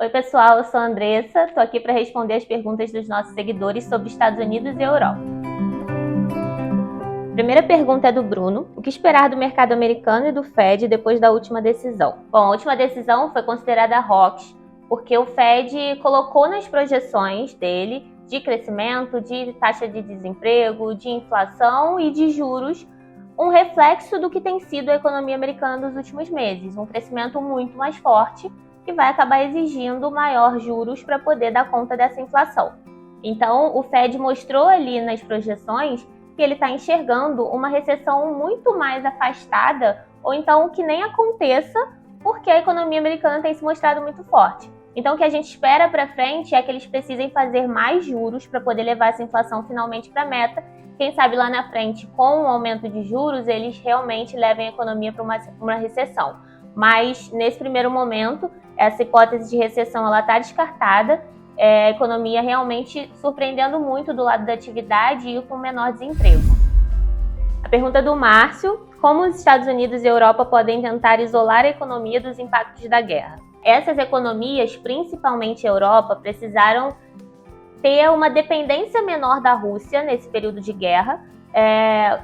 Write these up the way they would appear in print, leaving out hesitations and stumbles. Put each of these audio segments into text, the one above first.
Oi pessoal, eu sou a Andressa, estou aqui para responder as perguntas dos nossos seguidores sobre Estados Unidos e Europa. A primeira pergunta é do Bruno. O que esperar do mercado americano e do Fed depois da última decisão? Bom, a última decisão foi considerada hawkish, porque o Fed colocou nas projeções dele de crescimento, de taxa de desemprego, de inflação e de juros um reflexo do que tem sido a economia americana nos últimos meses, um crescimento muito mais forte que vai acabar exigindo maior juros para poder dar conta dessa inflação. Então, o Fed mostrou ali nas projeções que ele está enxergando uma recessão muito mais afastada, ou então que nem aconteça, porque a economia americana tem se mostrado muito forte. Então, o que a gente espera para frente é que eles precisem fazer mais juros para poder levar essa inflação finalmente para a meta. Quem sabe lá na frente, com o aumento de juros, eles realmente levem a economia para uma recessão. Mas, nesse primeiro momento, essa hipótese de recessão está descartada. A economia realmente surpreendendo muito do lado da atividade e com menor desemprego. A pergunta do Márcio: como os Estados Unidos e a Europa podem tentar isolar a economia dos impactos da guerra? Essas economias, principalmente a Europa, precisaram ter uma dependência menor da Rússia nesse período de guerra,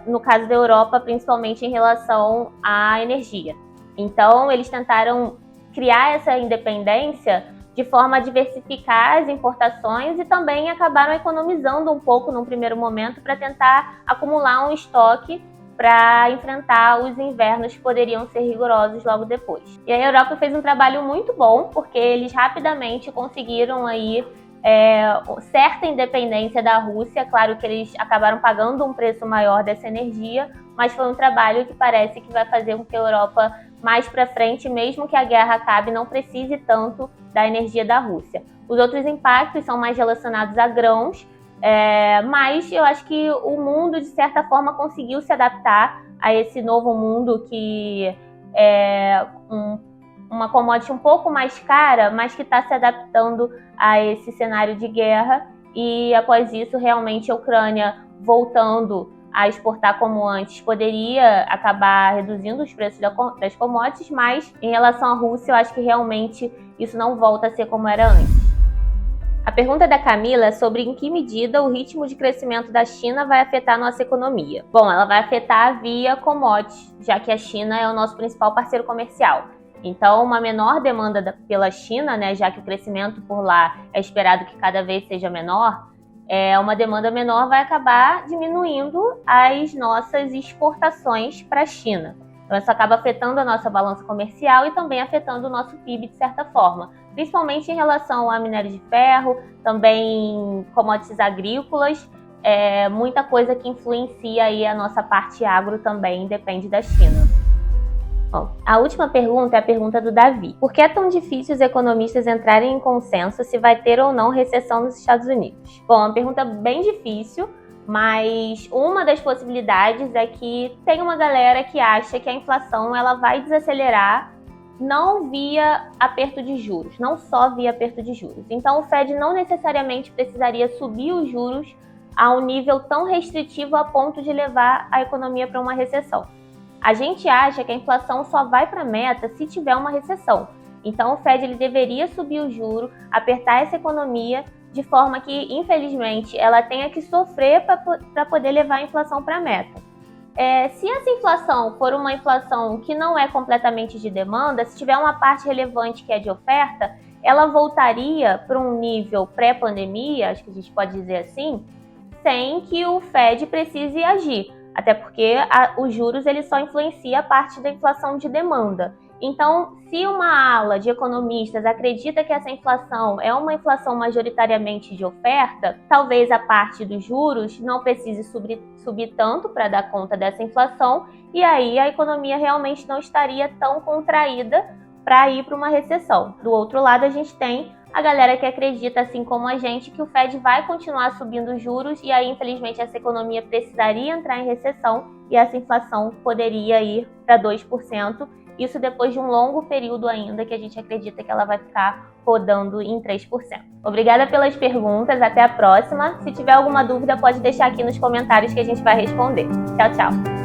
no caso da Europa, principalmente em relação à energia. Então, eles tentaram criar essa independência de forma a diversificar as importações e também acabaram economizando um pouco num primeiro momento para tentar acumular um estoque para enfrentar os invernos que poderiam ser rigorosos logo depois. E a Europa fez um trabalho muito bom, porque eles rapidamente conseguiram aí certa independência da Rússia. Claro que eles acabaram pagando um preço maior dessa energia, mas foi um trabalho que parece que vai fazer com que a Europa mais para frente, mesmo que a guerra acabe, não precise tanto da energia da Rússia. Os outros impactos são mais relacionados a grãos, mas eu acho que o mundo, de certa forma, conseguiu se adaptar a esse novo mundo que é uma commodity um pouco mais cara, mas que está se adaptando a esse cenário de guerra. E após isso, realmente, a Ucrânia voltando a exportar como antes poderia acabar reduzindo os preços das commodities, mas em relação à Rússia, eu acho que realmente isso não volta a ser como era antes. A pergunta da Camila é sobre em que medida o ritmo de crescimento da China vai afetar a nossa economia. Bom, ela vai afetar via commodities, já que a China é o nosso principal parceiro comercial. Então, uma menor demanda pela China, né, já que o crescimento por lá é esperado que cada vez seja menor, uma demanda menor vai acabar diminuindo as nossas exportações para a China. Então, isso acaba afetando a nossa balança comercial e também afetando o nosso PIB de certa forma, principalmente em relação a minério de ferro, também commodities agrícolas, muita coisa que influencia aí a nossa parte agro também depende da China. Bom, a última pergunta é a pergunta do Davi. Por que é tão difícil os economistas entrarem em consenso se vai ter ou não recessão nos Estados Unidos? Bom, é uma pergunta bem difícil, mas uma das possibilidades é que tem uma galera que acha que a inflação ela vai desacelerar não via aperto de juros, não só via aperto de juros. Então o Fed não necessariamente precisaria subir os juros a um nível tão restritivo a ponto de levar a economia para uma recessão. A gente acha que a inflação só vai para a meta se tiver uma recessão. Então o Fed ele deveria subir o juro, apertar essa economia de forma que, infelizmente, ela tenha que sofrer para poder levar a inflação para a meta. Se essa inflação for uma inflação que não é completamente de demanda, se tiver uma parte relevante que é de oferta, ela voltaria para um nível pré-pandemia, acho que a gente pode dizer assim, sem que o Fed precise agir. Até porque os juros ele só influencia a parte da inflação de demanda. Então, se uma ala de economistas acredita que essa inflação é uma inflação majoritariamente de oferta, talvez a parte dos juros não precise subir tanto para dar conta dessa inflação, e aí a economia realmente não estaria tão contraída para ir para uma recessão. Do outro lado, a gente tem a galera que acredita, assim como a gente, que o Fed vai continuar subindo os juros e aí, infelizmente, essa economia precisaria entrar em recessão e essa inflação poderia ir para 2%. Isso depois de um longo período ainda que a gente acredita que ela vai ficar rodando em 3%. Obrigada pelas perguntas, até a próxima. Se tiver alguma dúvida, pode deixar aqui nos comentários que a gente vai responder. Tchau, tchau!